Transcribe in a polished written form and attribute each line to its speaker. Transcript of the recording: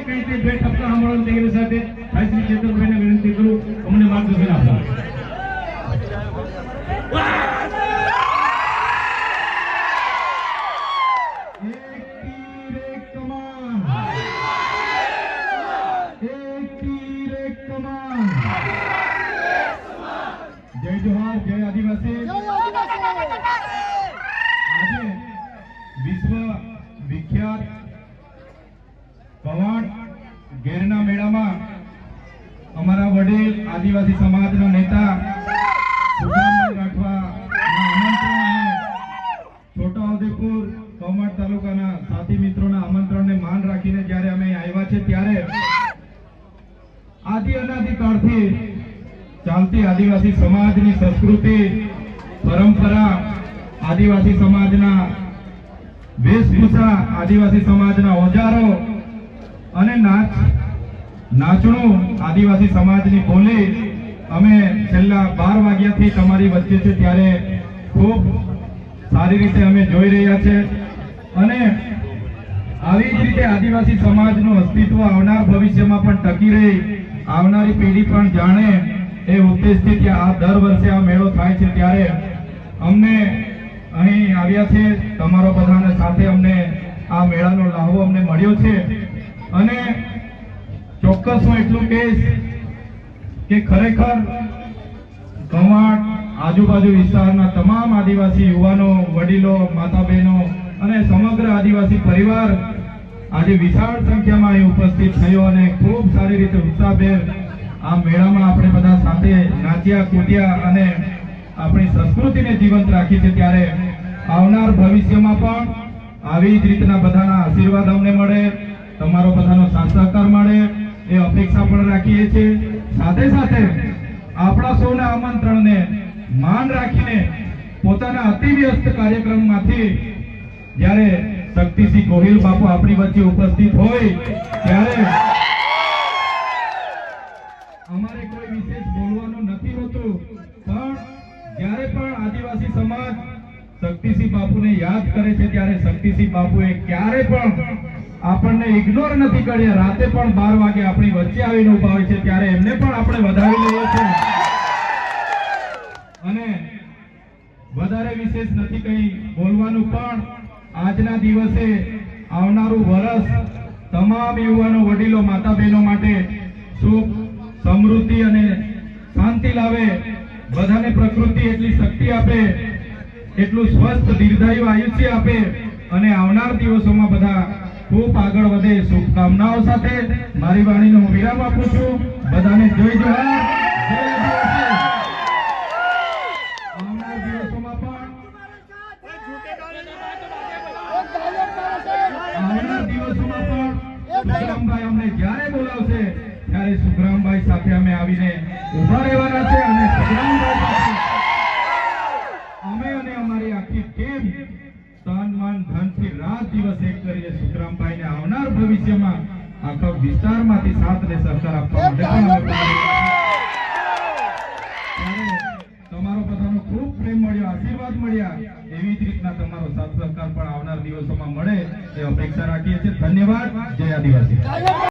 Speaker 1: કઈ તે બે ઠપકા સાંભળવાની તૈયારી સાથે ભાઈ શ્રી ચેતનભાઈને વિનંતી કરું અમને માર્ગદર્શન આપો. जय जोहार, जय आदिवासी. આજે વિશ્વ વિખ્યાત કવાડ ગેરના મેળામાં અમારા વડીલ આદિવાસી સમાજના નેતા સુદામભાઈ રાઠવાના આમંત્રણ અને છોટાઉદેપુર કવાડ તાલુકાના સાથી મિત્રોના આમંત્રણને માન રાખીને જ્યારે અમે આવ્યા છે ત્યારે આદિ અનાદિકાળથી ચાલતી આદિવાસી સમાજની સંસ્કૃતિ પરંપરા, આદિવાસી સમાજના વેશભૂષા, આદિવાસી સમાજના ઓજારો અને નાચણું, આદિવાસી સમાજની બોલી અમે છેલ્લા 12 વાગ્યાથી તમારી વચ્ચે છે ત્યારે ખૂબ સારી રીતે અમે જોઈ રહ્યા છે. અને આવી જ રીતે આદિવાસી સમાજનું અસ્તિત્વ આવનાર ભવિષ્યમાં પણ ટકી રહી, આવનારી પેઢી પણ જાણે એ ઉદ્દેશથી ત્યાં આ દર વર્ષે આ મેળો થાય છે ત્યારે અમને અહીં આવ્યા છે. તમારો બધાને સાથે અમને આ મેળાનો લાહવો અમને મળ્યો છે. અને ચોક્કસ હું એટલું કહીશ કે ખરેખર કવાડ આજુબાજુ વિસ્તારના તમામ આદિવાસી યુવાનો, વડીલો, માતા બહેનો અને સમગ્ર આદિવાસી પરિવાર આજે વિશાળ સંખ્યામાં અહીં ઉપસ્થિત થયો અને ખૂબ સારી રીતે ઉત્સાહભેર આ મેળામાં આપણે બધા સાથે નાચ્યા, કૂદ્યા અને આપણી સંસ્કૃતિને જીવંત રાખી છે. ત્યારે આવનાર ભવિષ્યમાં પણ આવી જ રીતના બધાના આશીર્વાદ અમને મળે, તમારો બધાનો સાથ સહકાર મળે એ અપેક્ષા પણ રાખીએ છીએ. સાથે સાથે આપણા સૌના આમંત્રણને માન રાખીને પોતાના અતિ વ્યસ્ત કાર્યક્રમમાંથી જ્યારે શક્તિસિંહ ગોહિલ બાપુ આપણી વચ્ચે ઉપસ્થિત હોય ત્યારે અમારે કોઈ વિશેષ બોલવાનું નથી હોતું, પણ જ્યારે પણ આદિવાસી સમાજ શક્તિસિંહ બાપુને યાદ કરે છે ત્યારે શક્તિસિંહ બાપુએ ક્યારે પણ આપણને ઇગ્નોર નથી કર્યા. રાતે પણ 12 વાગે આપણી વચ્ચે આવીને ઉભા હોય છે ત્યારે એમને પણ આપણે વધાવી લઈએ છીએ. અને વધારે વિશેષ નથી કઈ બોલવાનું, પણ આજના દિવસે આવનારું વર્ષ તમામ યુવાનો, વડીલો, માતા બહેનો માટે સુખ, સમૃદ્ધિ અને શાંતિ લાવે, બધાને પ્રકૃતિ એટલી શક્તિ આપે, એટલું સ્વસ્થ દીર્ઘાયુ આયુષ્ય આપે અને આવનાર દિવસોમાં બધા ખૂબ આગળ વધે. શુભકામનાઓ સાથે મારી વાણીનો હું વિરામ આપું છું. બધાને જય જોહાર, જય આદિવાસી. આવનાર દિવસોમાં પણ સુગ્રામભાઈ અમને જ્યારે બોલાવશે ત્યારે સુગ્રામભાઈ સાથે અમે આવીને ઉભા રહેવાના છે. અને સુગ્રામભાઈ સાથે અમે અને અમારી આખી ટીમ તન મન ધનથી રાત દિવસ એક કરીને સુગ્રામભાઈને આવનાર ભવિષ્યમાં આખા વિસ્તારમાંથી સાથ અને સહકાર આપવા માટે તમારો બધાનો ખૂબ પ્રેમ મળ્યો, આશીર્વાદ મળ્યા. એવી જ રીતના તમારો સાથ સહકાર પણ આવનાર દિવસોમાં મળે એ અપેક્ષા રાખીએ છીએ. ધન્યવાદ. જય આદિવાસી.